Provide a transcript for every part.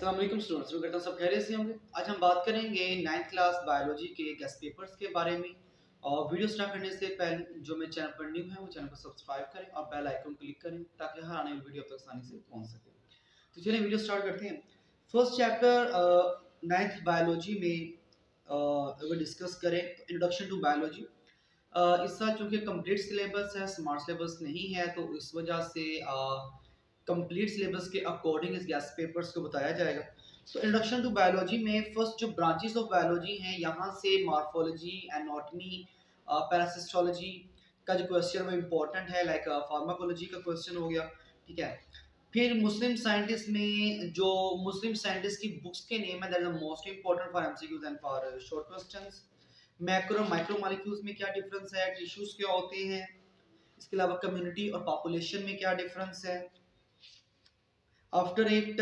अस्सलाम वालेकुम स्टूडेंट्स, उम्मीद करता हूँ सब खैरियत से होंगे। आज हम बात करेंगे 9th क्लास बायोलॉजी के गेस्ट पेपर्स के बारे में। और वीडियो स्टार्ट करने से पहले जो मेरे चैनल पर न्यू है वो चैनल को सब्सक्राइब करें और बेल आइकन क्लिक करें ताकि हर आने वाली वीडियो आप तक आसानी से पहुंच सके। तो चलिए वीडियो स्टार्ट करते हैं। फर्स्ट चैप्टर 9th बायोलॉजी में अगर डिस्कस करें तो इंट्रोडक्शन टू बायोलॉजी। इस साल चूंकि कंप्लीट सिलेबस है, स्मार्ट सिलेबस नहीं है, तो इस वजह से कंप्लीट सिलेबस के अकॉर्डिंग इस गैस पेपर्स को बताया जाएगा। तो इंट्रोडक्शन टू बायोलॉजी में फर्स्ट जो ब्रांचेस ऑफ बायोलॉजी हैं, यहाँ से मॉर्फोलॉजी, एनाटॉमी, पैरासिटोलॉजी का जो क्वेश्चन वो इम्पोर्टेंट है, लाइक फार्माकोलॉजी का क्वेश्चन हो गया, ठीक है। फिर मुस्लिम साइंटिस्ट में जो मुस्लिम साइंटिस्ट की बुक्स के नेम है, that is the most important for MCQs and for short questions. Macro micro molecules में क्या डिफरेंस है, टिश्यूज क्या होते हैं, इसके अलावा कम्युनिटी और पॉपुलेशन में क्या डिफरेंस है। After it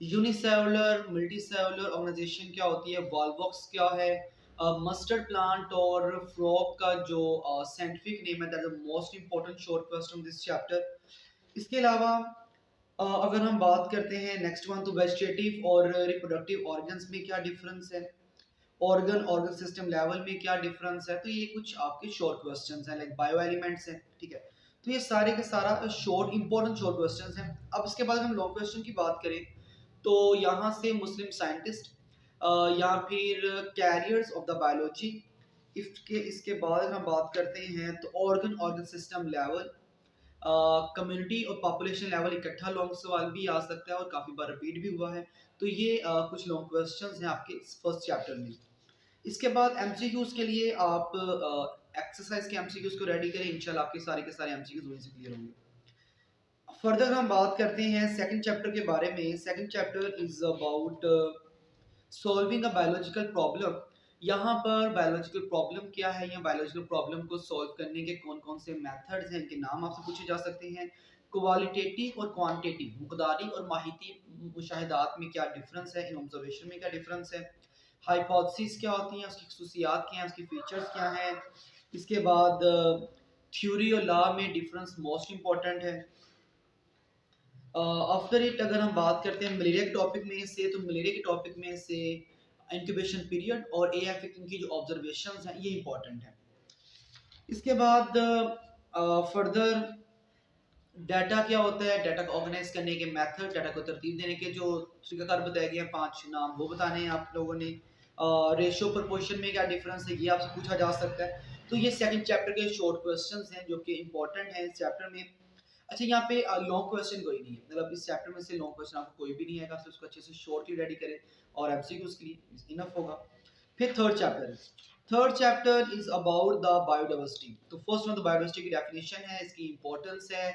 unicellular multicellular organisation क्या होती है, वॉलवॉक्स क्या है, मस्टर्ड प्लांट और फ्रॉग का जो साइंटिफिक नेम है, that is the most important short question this chapter. इसके अलावा अगर हम बात करते हैं नेक्स्ट वन, तो वेजिटेटिव और रिप्रोडक्टिव ऑर्गन्स में क्या डिफरेंस है, ऑर्गन सिस्टम लेवल में क्या डिफरेंस है। तो ये कुछ आपके शॉर्ट क्वेश्चंस हैं, लाइक बायो एलिमेंट्स हैं, ठीक है। तो ये सारे के सारा शॉर्ट इंपॉर्टेंट शॉर्ट क्वेश्चंस हैं। अब इसके बाद हम लॉन्ग क्वेश्चन की बात करें तो यहाँ से मुस्लिम साइंटिस्ट या फिर कैरियर्स ऑफ द बायोलॉजी। इसके बाद अगर हम बात करते हैं तो ऑर्गन सिस्टम लेवल, कम्युनिटी और पॉपुलेशन लेवल इकट्ठा लॉन्ग सवाल भी आ सकता है और काफ़ी बार रिपीट भी हुआ है। तो ये कुछ लॉन्ग क्वेश्चंस हैं आपके फर्स्ट चैप्टर में। इसके बाद एमसीक्यूज के लिए आप एक्सरसाइज के एमसीक्यूज को रेडी करें, इंशाल्लाह आपके सारे के सारे एमसीक्यूज वहीं से क्लियर होंगे। फर्दर हम बात करते हैं सेकंड चैप्टर के बारे में। Second chapter is about solving a biological problem. यहाँ पर बायोलॉजिकल प्रॉब्लम क्या है या बायोलॉजिकल प्रॉब्लम को सॉल्व करने के कौन कौन से मेथड्स हैं, इनके नाम आपसे पूछे जा सकते हैं। क्वालिटेटिव और क्वांटिटेटिव, मुकदारी और माहिती मुशाहिदात में क्या डिफरेंस है, इन ऑब्जर्वेशन में क्या डिफरेंस है। हाइपोथेसिस क्या होती हैं, उसकी खसूसियात क्या हैं, उसकी फीचर्स क्या हैं। इसके बाद थ्योरी और लॉ में डिफरेंस मोस्ट इंपॉर्टेंट है। आफ्टर इट अगर हम बात करते हैं मलेरिया के टॉपिक में से, तो मलेरिया के टॉपिक में से इंक्यूबेशन पीरियड और एएफए की जो ऑब्जर्वेशंस हैं ये इंपॉर्टेंट है। इसके बाद फर्दर डाटा क्या होता है, डाटा को ऑर्गेनाइज करने के मेथड, डाटा को तरतीब देने के जो तरीकाकार बताए गए हैं, 5 नाम वो बताने हैं आप लोगों ने। रेशियो प्रोपोर्शन में क्या डिफरेंस है ये आपसे पूछा जा सकता है। तो ये सेकंड चैप्टर के शॉर्ट क्वेश्चंस हैं जो कि इंपॉर्टेंट हैं इस चैप्टर में। अच्छा, यहाँ पे लॉन्ग क्वेश्चन कोई नहीं है, मतलब इस चैप्टर में से लॉन्ग क्वेश्चन आपको कोई भी नहीं आएगा, उसको अच्छे से शॉर्टली रेडी करें और एमसीक्यूज के लिए इनफ होगा। फिर थर्ड चैप्टर है। Third chapter is about the biodiversity. तो फर्स्ट वन तो बायोडाइवर्सिटी की डेफिनेशन है, इसकी इंपॉर्टेंस है,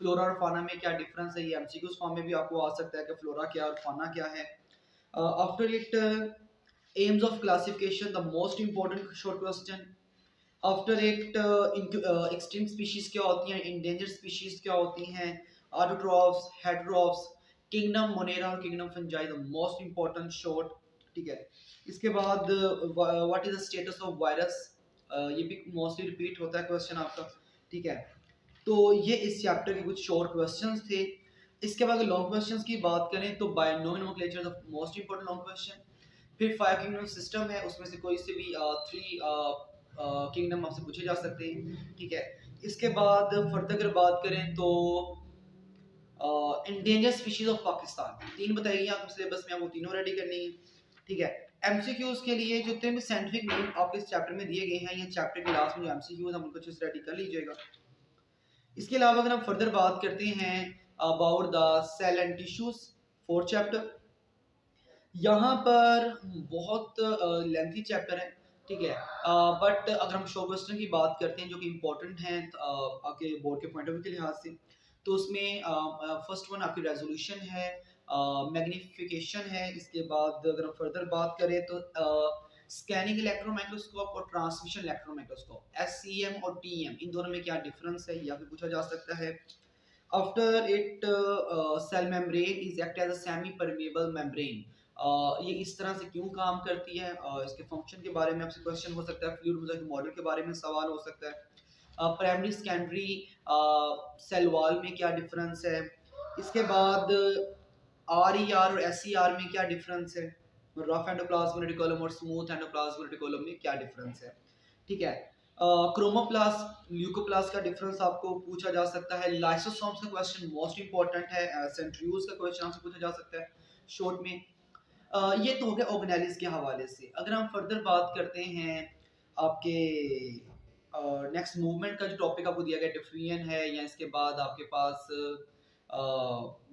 फ्लोरा और फाना में क्या डिफरेंस है, ये एमसीक्यूज फॉर्म में भी आपको आ सकता है कि फ्लोरा क्या और फाना क्या है। After it aims of classification, the most important short question. After it extinct species क्या होती हैं, इंडेंजर्ड स्पीशीज क्या होती हैं, ऑटोट्रॉफ्स, हेटेरोट्रॉफ्स, किंगडम मोनेरा और kingdom fungi, the most important short, ठीक है। इसके बाद what is the status of virus, ये भी मोस्टली रिपीट होता है क्वेश्चन आपका, ठीक है। तो ये इस चैप्टर के कुछ शॉर्ट क्वेश्चंस थे। इसके बाद लॉन्ग क्वेश्चंस की बात करें तो binomial nomenclature the most important long question. फिर 5 किंगडम सिस्टम है, उसमें से कोई से भी 3 किंगडम आपसे पूछे जा सकते हैं, ठीक है। इसके बाद फर्दर अगर बात करें तो इंडेंजर स्पीशीज ऑफ पाकिस्तान 3 बताइए आपको सिलेबस में, आपको तीनों रेडी करनी है, ठीक है। एमसीक्यूज के लिए जो 3 साइंटिफिक नेम आपके इस चैप्टर में दिए गए हैं, ये चैप्टर के लास्ट में जो एमसीक्यूज हम उनको अच्छे से रेडी कर लीजिएगा। इसके अलावा अगर हम फर्दर बात करते हैं about the cell and tissues, fourth chapter, यहाँ पर बहुत लेंथी चैप्टर है, ठीक है। बट अगर हम शॉर्ट क्वेश्चन की बात करते हैं जो कि इम्पोर्टेंट हैं आपके बोर्ड के पॉइंट ऑफ व्यू के लिहाज से, तो उसमें फर्स्ट वन आपकी रेजोल्यूशन है, मैग्निफिकेशन है। इसके बाद अगर हम फर्दर बात करें तो स्कैनिंग इलेक्ट्रॉन माइक्रोस्कोप और ट्रांसमिशन इलेक्ट्रॉन माइक्रोस्कोप, एससीएम और टीएम, इन दोनों में क्या डिफरेंस है या फिर पूछा जा सकता है। After it cell membrane is act as a semi permeable membrane, ये इस तरह से क्यों काम करती है, इसके फंक्शन के बारे में आपसे क्वेश्चन हो सकता है। फ्लूइड मोज़ेक मॉडल के बारे में सवाल हो सकता है। प्राइमरी सेकेंडरी सेल वॉल में क्या डिफरेंस है। इसके बाद RER और SER में क्या डिफरेंस है, रफ एंडोप्लाज्म रेटिकुलम और स्मूथ एंडोप्लाज्म रेटिकुलम में क्या डिफरेंस है, ठीक है। क्रोमोप्लास्ट ल्यूकोप्लास्ट का डिफरेंस आपको पूछा जा सकता है। लाइसोसोम्स का क्वेश्चन मोस्ट इंपॉर्टेंट है। सेंट्रियोल्स का क्वेश्चन आपसे पूछा जा सकता है शॉर्ट में। ये तो हो गया ऑर्गेनेलिस के हवाले से। अगर हम फर्दर बात करते हैं आपके नेक्स्ट मूवमेंट का जो टॉपिक आपको दिया गया डिफरियन है, या इसके बाद आपके पास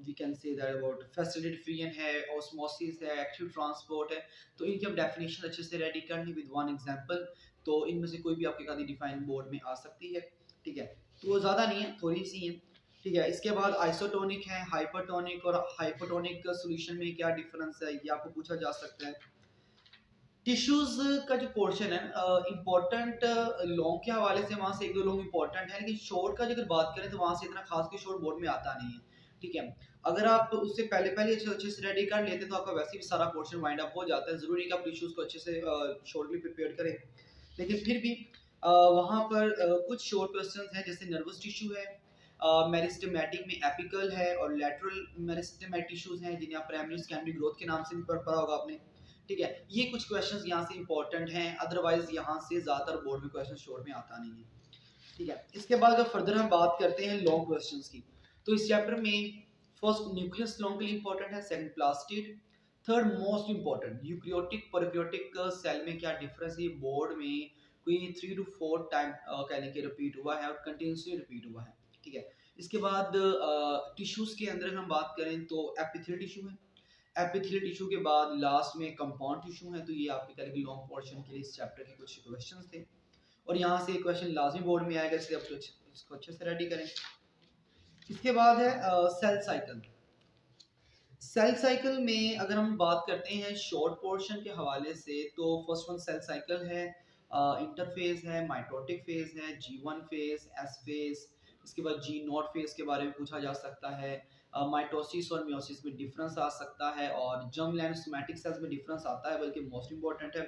we can say that about facilitated diffusion है, ऑस्मोसिस है, एक्टिव ट्रांसपोर्ट है। तो इनकी हम डेफिनेशन अच्छे से रेडी करनी विद वन एग्जांपल। तो इनमें से कोई भी आपके खाली डिफाइन बोर्ड में आ सकती है, ठीक है। तो वो ज़्यादा नहीं है, थोड़ी सी है, ठीक है। इसके बाद आइसोटोनिक है, हाइपरटोनिक और हाइपोटोनिक सॉल्यूशन में क्या डिफरेंस है ये आपको पूछा जा सकता है। टिश्यूज का जो पोर्शन है इम्पोर्टेंट लॉन्ग के हवाले से वहां से एक दो लोग इम्पोर्टेंट है, लेकिन शॉर्ट का अगर बात करें तो वहां से इतना खास कोई शॉर्ट बोर्ड में आता नहीं है, ठीक है। अगर आप उससे पहले पहले अच्छे से रेडी कर लेते तो आपका वैसे भी सारा पोर्शन वाइंड अप हो जाता है। जरूरी कि आप टिश्यूज को अच्छे से शॉर्टली प्रिपेयर करें, लेकिन फिर भी वहां पर कुछ शॉर्ट क्वेश्चन हैं, जैसे नर्वस टिश्यू है, मेरिस्टेमेटिक में एपिकल है और लेटरल मेरिस्टेमेटिक टिश्यूज हैं जिन्हें आप प्राइमरी सेकेंडरी ग्रोथ के नाम से भी पढ़ा होगा आपने, ठीक है। ये कुछ क्वेश्चंस यहाँ से इंपॉर्टेंट हैं, अदरवाइज यहाँ से ज्यादातर बोर्ड में क्वेश्चन शॉर्ट में आता नहीं है, ठीक है। इसके बाद अगर फर्दर हम बात करते हैं लॉन्ग क्वेश्चंस की, तो इस चैप्टर में फर्स्ट न्यूक्लियस लॉन्ग के लिए इंपॉर्टेंट है, second plastid, third most important eukaryotic prokaryotic cell में क्या डिफरेंस है। बोर्ड में कोई 3 to 4 टाइम कहने के रिपीट हुआ है और कंटिन्यूसली रिपीट हुआ है, ठीक है। इसके बाद टिश्यूज के अंदर हम बात करें तो एपिथेलियल टिश्यू है, एपिथेलियल टिश्यू के बाद लास्ट में कंपाउंड टिश्यू है। तो ये आपके कल की लॉन्ग पोर्शन के लिए इस चैप्टर के कुछ क्वेश्चंस थे, और यहाँ से क्वेश्चन लाजमी बोर्ड में आएगा, इसलिए आप इसको अच्छे से रेडी करें। इसके बाद है सेल साइकिल। सेल साइकिल में अगर हम बात करते हैं शॉर्ट पोर्शन के हवाले से, तो फर्स्ट वन सेल साइकिल है, इंटरफेज है, माइटोटिक फेज है, G1 फेज, एस फेज, इसके बाद G0 फेज के बारे में पूछा जा सकता है। माइटोसिस और मियोसिस में डिफरेंस आ सकता है, और जर्म लाइन सोमैटिक सेल्स में डिफरेंस आता है, बल्कि मोस्ट इंपॉर्टेंट है।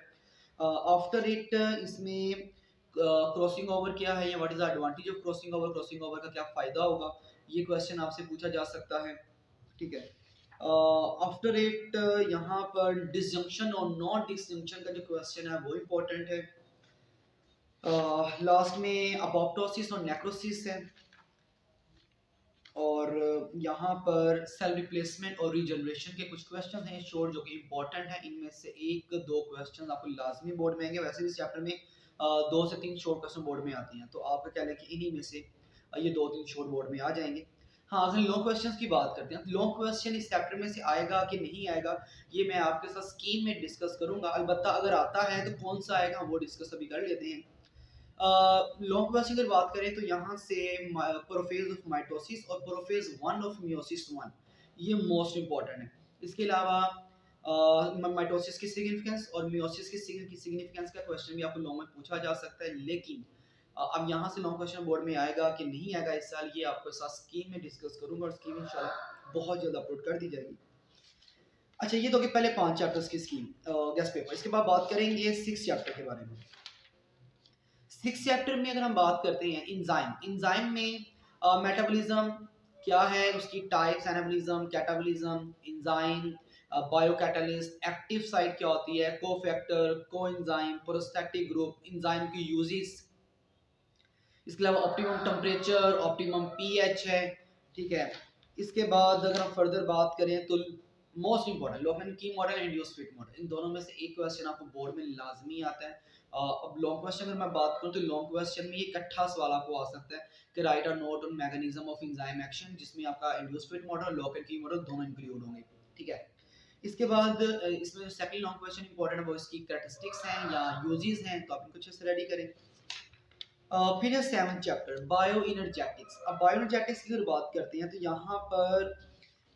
आफ्टर इट इसमें क्रॉसिंग ओवर क्या है, या what is the advantage of crossing over, crossing over का क्या फायदा होगा, ये क्वेश्चन आपसे पूछा जा सकता है, ठीक है। आफ्टर इट यहाँ पर डिसजंक्शन और नॉन डिसजंक्शन का जो क्वेश्चन है वो इम्पोर्टेंट है। लास्ट में अपोप्टोसिस और नेक्रोसिस है, और यहाँ पर सेल रिप्लेसमेंट और रीजनरेशन के कुछ क्वेश्चन हैं शॉर्ट जो कि इंपॉर्टेंट है। इनमें से एक दो क्वेश्चन आपको लाजमी बोर्ड में आएंगे, वैसे भी इस चैप्टर में 2 से 3 शॉर्ट क्वेश्चन बोर्ड में आते हैं, तो आपका क्या है कि इन्हीं में से ये 2-3 शॉर्ट बोर्ड में आ जाएंगे। हाँ, अगर लॉन्ग क्वेश्चन की बात करते हैं तो लॉन्ग क्वेश्चन इस चैप्टर में से आएगा कि नहीं आएगा, ये मैं आपके साथ स्कीम में डिस्कस करूंगा। अलबत्ता अगर आता है तो कौन सा आएगा वो डिस्कस अभी कर लेते हैं। लॉन्ग क्वेश्चन की बात करें तो यहाँ से प्रोफेज ऑफ माइटोसिस और प्रोफेज 1 ऑफ मियोसिस 1, ये मोस्ट इंपॉर्टेंट है। इसके अलावा माइटोसिस की सिग्निफिकेंस और मियोसिस की सिग्निफिकेंस का क्वेश्चन भी आपको लॉन्ग में पूछा जा सकता है, लेकिन अब यहाँ से लॉन्ग क्वेश्चन बोर्ड में आएगा कि नहीं आएगा इस साल, ये आपके साथ स्कीम में डिस्कस करूंगा, और स्कीम इंशाल्लाह बहुत जल्द अपलोड कर दी जाएगी। अच्छा, ये तो कि पहले 5 चैप्टर्स की स्कीम गेस्ट पेपर। इसके बाद बात करेंगे 6 चैप्टर के बारे में। 6 चैप्टर में अगर हम बात करते हैं इंजाइम, इंजाइम में मेटाबॉलिज्म क्या है, उसकी types, anabolism, catabolism, enzyme, biocatalyst, active site क्या होती है, cofactor, coenzyme, prosthetic group, enzyme की यूजेस, इसके अलावा ऑप्टिमम टेम्परेचर, ऑप्टिमम पीएच है, ठीक है। इसके बाद अगर हम फर्दर बात करें तो most important lock and key model and यूज फिट मॉडल, इन दोनों में से एक क्वेश्चन आपको बोर्ड में लाजमी आता है। अब लॉन्ग क्वेश्चन अगर मैं बात करूं तो लॉन्ग क्वेश्चन में ये इकट्ठा सवाल आपको आ सकता है कि राइट और note on mechanism of enzyme action, जिसमें आपका इंड्यूस फिट मॉडल और लॉक एंड की मॉडल दोनों इंक्लूड होंगे, ठीक है। इसके बाद इसमें सेकंड लॉन्ग क्वेश्चन इंपॉर्टेंट है वो इसकी कैरेक्टरिस्टिक्स हैं या यूजेस हैं, तो आप इनको अच्छे से रेडी करें। फिर है 7th चैप्टर बायो इनर्जेटिक्स। अब बायो इनर्जेटिक्स की अगर बात करते हैं तो यहाँ पर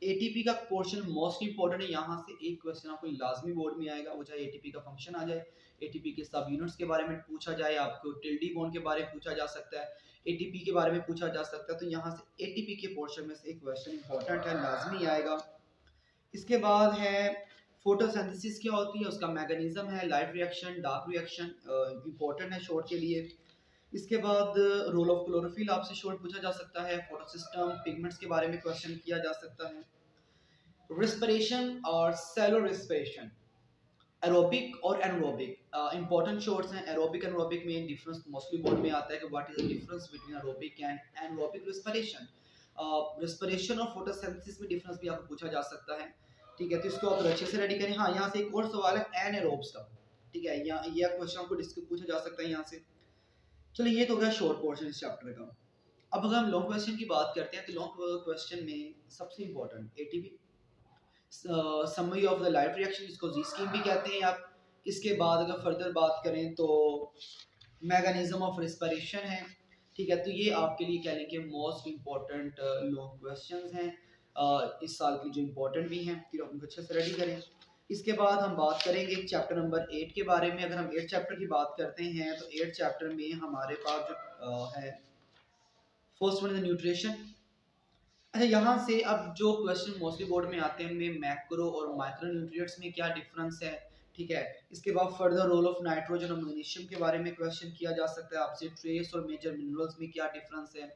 एटीपी का पोर्शन मोस्ट इंपॉर्टेंट है। यहाँ से एक क्वेश्चन आपको लाजमी बोर्ड में आएगा, वो चाहे एटीपी का फंक्शन आ जाए, एटीपी के सब यूनिट्स के बारे में पूछा जाए, आपको टिल्डी बॉन्ड के बारे में पूछा जा सकता है, एटीपी के बारे में पूछा जा सकता है। तो यहाँ से एटीपी के पोर्शन में से एक क्वेश्चन इंपॉर्टेंट है, लाजमी आएगा। इसके बाद है फोटोसिंथेसिस क्या होती है, उसका मैकेनिज्म है, light reaction, dark reaction, important है शॉर्ट के लिए। इसके बाद रोल ऑफ क्लोरोफिल आपसे शॉर्ट पूछा जा सकता है, फोटोसिस्टम, पिगमेंट्स के बारे में क्वेश्चन किया जा सकता है। रिस्पिरेशन और सेलो रिस्पिरेशन, एरोबिक और एनारोबिक इंपॉर्टेंट शॉर्ट्स हैं। एरोबिक एनारोबिक में डिफरेंस मोस्टली बोर्ड में आता है कि what is the difference between aerobic and anaerobic respiration. Respiration और फोटोसिंथेसिस में डिफरेंस भी आपको पूछा जा सकता है, ठीक है, तो इसको आप अच्छे से रेडी करें। हाँ, यहाँ से एक और सवाल है एनारोब्स का, ठीक है, यहाँ ये क्वेश्चन आपको पूछा जा सकता है यहाँ से। चलिए, ये तो गया शॉर्ट पोर्शन इस चैप्टर का। अब अगर हम लॉन्ग क्वेश्चन की बात करते हैं तो लॉन्ग क्वेश्चन में सबसे important ATP, summary of the light reaction, इसको जी स्कीम भी कहते हैं आप। इसके बाद अगर फर्दर बात करें तो मैकेनिज्म ऑफ रिस्पिरेशन है, ठीक है, तो ये आपके लिए कह लें कि मोस्ट इंपॉर्टेंट लॉन्ग क्वेश्चंस हैं इस साल की, जो इंपॉर्टेंट भी हैं, फिर आप उनको अच्छे से रेडी करें। इसके बाद हम बात करेंगे चैप्टर नंबर 8 के बारे में। अगर हम 8 चैप्टर की बात करते हैं तो 8 चैप्टर में हमारे पास जो है फर्स्ट वन इज न्यूट्रिशन। अच्छा, यहाँ से अब जो क्वेश्चन मोस्टली बोर्ड में आते हैं उनमें मैक्रो और माइक्रो न्यूट्रिएंट्स में क्या डिफरेंस है, ठीक है। इसके बाद फर्दर रोल ऑफ नाइट्रोजन और मैग्नीशियम के बारे में क्वेश्चन किया जा सकता है आपसे। ट्रेस और मेजर मिनरल्स में क्या डिफरेंस है,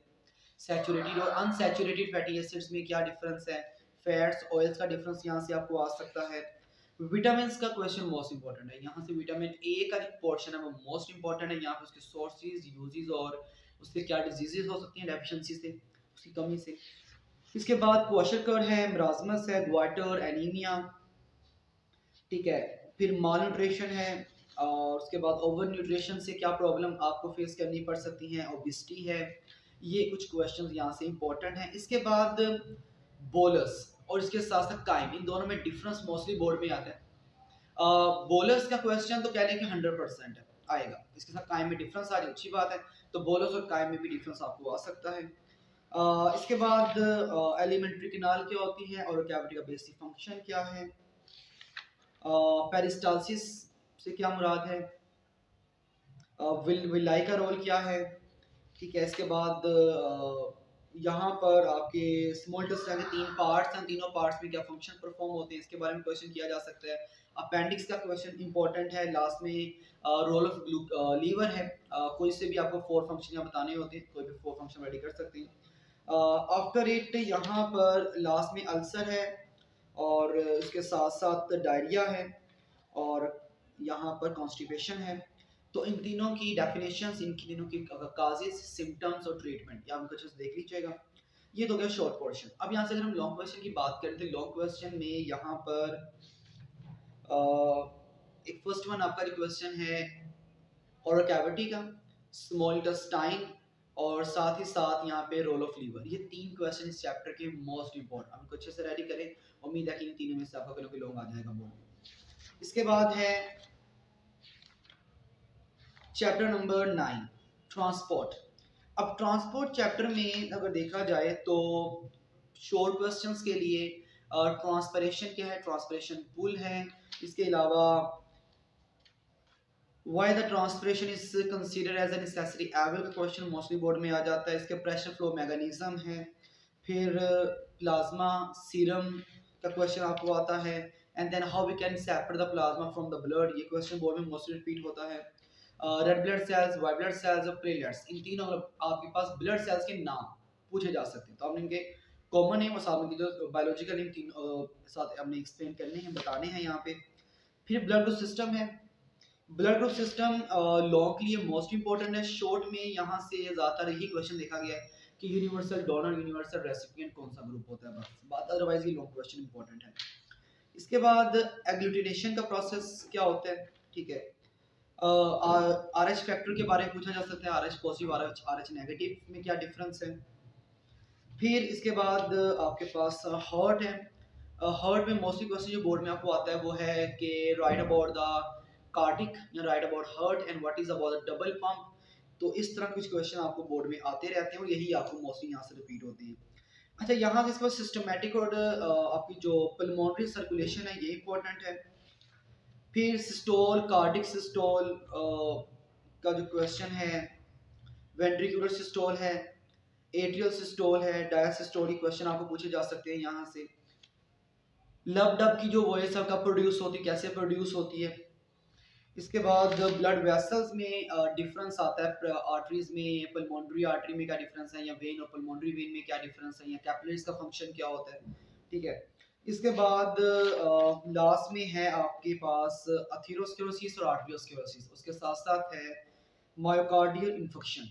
सैचुरेटेड और अनसैचुरेटेड फैटी एसिड्स में क्या डिफरेंस है, फैट्स ऑयल्स का डिफरेंस यहाँ से आपको आ सकता है। विटामिन का क्वेश्चन मोस्ट इंपॉर्टेंट है, यहाँ से विटामिन ए का जो पोर्शन है वो मोस्ट इंपॉर्टेंट है। यहाँ पे उसके सोर्सेज, यूजेस और उससे क्या डिजीजेस हो सकती हैं डेफिशिएंसी से, उसकी कमी से। इसके बाद क्वाशरकर है, मराजमस है, ग्वाटर, एनीमिया, ठीक है, फिर माल न्यूट्रिशन है, और उसके बाद ओवर न्यूट्रिशन से क्या प्रॉब्लम आपको फेस करनी पड़ सकती हैं, ओबेसिटी है। ये कुछ क्वेश्चंस यहाँ से इंपॉर्टेंट हैं। इसके बाद बोलस और इसके साथ साथ काइम, इन दोनों में डिफरेंस मोस्टली बोर्ड में आता है। बोलस का क्वेश्चन तो कह लें कि 100% है, आएगा। इसके साथ काइम में डिफरेंस आ जाए, अच्छी बात है, तो बोलस और काइम में भी डिफरेंस आपको आ सकता है। इसके बाद एलिमेंट्री किनाल क्या होती है और कैविटी का बेसिक फंक्शन क्या है, पेरिस्टालसिस से क्या मुराद है, विलाई का रोल क्या है, ठीक है। इसके बाद यहाँ पर आपके स्मॉल इंटेस्टाइन के 3 पार्ट्स हैं, तीनों पार्ट्स में क्या फंक्शन परफॉर्म होते हैं, इसके बारे में क्वेश्चन किया जा सकता है। अपेंडिक्स का क्वेश्चन इंपॉर्टेंट है। लास्ट में रोल ऑफ लीवर है, कोई से भी आपको 4 फंक्शन यहाँ बताने होते हैं, कोई भी 4 फंक्शन रेडी कर सकते हैं। आफ्टर इट यहाँ पर लास्ट में अल्सर है और उसके साथ साथ डायरिया है और यहाँ पर कॉन्स्टिपेशन है। तो इन तीनों की डेफिनेशंस, इन तीनों की काजेस, सिम्टम्स और ट्रीटमेंट, या हमको अच्छे से देख लीजिएगा। ये तो गया शॉर्ट पोर्शन। अब यहाँ से अगर हम लॉन्ग क्वेश्चन की बात करें तो लॉन्ग क्वेश्चन में यहाँ पर एक फर्स्ट वन आपका जो क्वेश्चन है ओरल कैविटी का, स्मॉल इंटेस्टाइन और साथ ही साथ यहाँ पे रोल ऑफ लीवर। ये 3 क्वेश्चन इस चैप्टर के मोस्ट इंपॉर्टेंट, हमको अच्छे से रेडी करें। उम्मीद है कि इन तीनों में से आपका कोई लोग आ जाएगा बोर्ड में। इसके बाद है चैप्टर नंबर 9, ट्रांसपोर्ट। अब ट्रांसपोर्ट चैप्टर में अगर देखा जाए तो शॉर्ट क्वेश्चंस के लिए ट्रांसपरेशन क्या है, ट्रांसपरेशन पुल है। इसके अलावा why the transpiration is considered as a necessary evil का क्वेश्चन मोस्टली बोर्ड में आ जाता है। इसके प्रेशर फ्लो मैकेनिज्म है। फिर प्लाज्मा सीरम का क्वेश्चन आपको आता है। And then how we can separate the plasma from the blood, ये क्वेश्चन बोर्ड में मोस्टली रिपीट होता है। Red blood cells, white blood cells और प्लेटलेट्स, इन तीनों आपके पास ब्लड सेल्स के नाम पूछे जा सकते हैं, तो आपने इनके कॉमन नेम और साथ में जो बायोलॉजिकल नेम तीन साथ हमने एक्सप्लेन करने हैं, बताने हैं यहाँ पे। फिर ब्लड ग्रुप सिस्टम है। ब्लड ग्रुप सिस्टम लॉन्ग के लिए मोस्ट इंपॉर्टेंट है। शॉर्ट में यहाँ से ज़्यादातर यही क्वेश्चन देखा गया है कि यूनिवर्सल डोनर, यूनिवर्सल रेसिपिएंट कौन सा ग्रुप होता है, बस बात, अदरवाइज ये लॉन्ग क्वेश्चन इंपॉर्टेंट है। इसके बाद एग्लूटिनेशन का प्रोसेस क्या होता है, ठीक है। RH फैक्टर के बारे में पूछा जा सकता है, RH पॉजिटिव, RH नेगेटिव में क्या डिफरेंस है। फिर इसके बाद आपके पास हार्ट है। हार्ट में मोस्टली क्वेश्चन जो बोर्ड में आपको आता है वो है कि राइट अबाउट द कार्डिक या right about heart and what is about the double pump. तो इस तरह कुछ क्वेश्चन आपको बोर्ड में आते रहते हैं और यही आपको मोस्टली यहाँ से रिपीट होते हैं। अच्छा, यहाँ से इसके बाद सिस्टमैटिक और आपकी जो पल्मोनरी सर्कुलेशन है ये इंपॉर्टेंट है। फिर सिस्टोल, कार्डिक सिस्टोल का जो क्वेश्चन है, वेंट्रिकुलर सिस्टोल है, एट्रियल सिस्टोल है, डायसिस्टोल के क्वेश्चन आपको पूछे जा सकते हैं यहाँ से। लब डब की जो वॉइस है कब प्रोड्यूस होती है, कैसे प्रोड्यूस होती है। इसके बाद ब्लड वेसल्स में डिफरेंस आता है, आर्टरीज में, पल्मोनरी आर्टरी में क्या डिफरेंस है, या वेन और पल्मोनरी वेन में क्या डिफरेंस है, या कैपिलरीज का फंक्शन क्या होता है, ठीक है। इसके बाद लास्ट में है आपके पास अथेरोस्क्लेरोसिस और आर्टेरियोस्क्लेरोसिस, उसके साथ साथ है मायोकार्डियल इन्फेक्शन।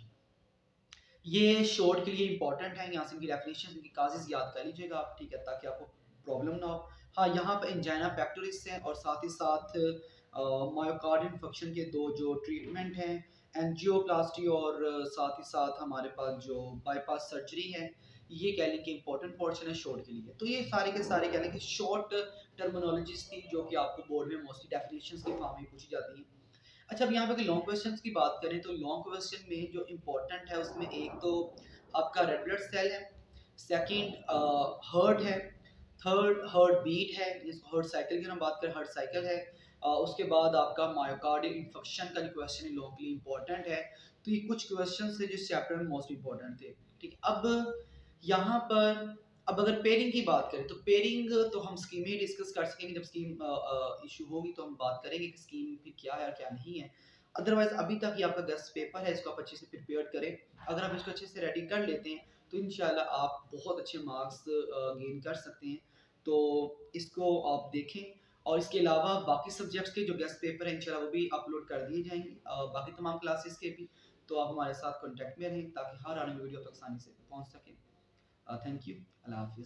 ये शॉर्ट के लिए इंपॉर्टेंट है, यहाँ से इनकी डेफिनेशन, इनकी काजेज याद कर लीजिएगा आप, ठीक है, ताकि आपको प्रॉब्लम ना हो। हाँ, यहाँ पर एंजाइना पेक्टोरिस है और साथ ही साथ मायोकार्डियल इन्फेक्शन के दो जो ट्रीटमेंट हैं, एंजियोप्लास्टी और साथ ही साथ हमारे पास जो बाईपास सर्जरी है, ये कह लें कि इंपॉर्टेंट पोर्शन है शॉर्ट के लिए। तो ये सारे के सारे कह लें कि शॉर्ट टर्मिनोलॉजीज थी जो कि आपको बोर्ड में मोस्टली डेफिनेशंस के फॉर्म में पूछी जाती हैं। अच्छा, अब यहाँ पे लॉन्ग क्वेश्चंस की बात करें तो लॉन्ग क्वेश्चन में जो इम्पोर्टेंट है उसमें एक तो आपका रेड ब्लड सेल है, सेकंड हार्ट है, थर्ड हार्ट बीट है, जिसको हार्ट साइकिल की हम बात करें, हार्ट साइकिल है। उसके बाद आपका मायोकार्डियल इन्फेक्शन का जो क्वेश्चन है लॉन्ग के लिए इम्पोर्टेंट है। तो ये कुछ क्वेश्चन थे जिस चैप्टर में मोस्ट इम्पोर्टेंट थे, ठीक है। अब यहाँ पर अब अगर पेयरिंग की बात करें तो पेयरिंग तो हम स्कीम ही डिस्कस कर सकेंगे, जब स्कीम इशू होगी तो हम बात करेंगे कि स्कीम फिर क्या है और क्या नहीं है। अदरवाइज अभी तक ये आपका गेस्ट पेपर है, इसको आप अच्छे से प्रिपेयर करें। अगर आप इसको अच्छे से रेडी कर लेते हैं तो इंशाल्लाह आप बहुत अच्छे मार्क्स गेन कर सकते हैं। तो इसको आप देखें, और इसके अलावा बाकी सब्जेक्ट्स के जो गेस्ट पेपर हैं इंशाल्लाह वो भी अपलोड कर दिए जाएंगे, बाकी तमाम क्लासेस के भी। तो आप हमारे साथ कॉन्टैक्ट में रहें ताकि हर आने वाली वीडियो तक आसानी से पहुंच सकें। थैंक यू, अल्लाह हाफिज़।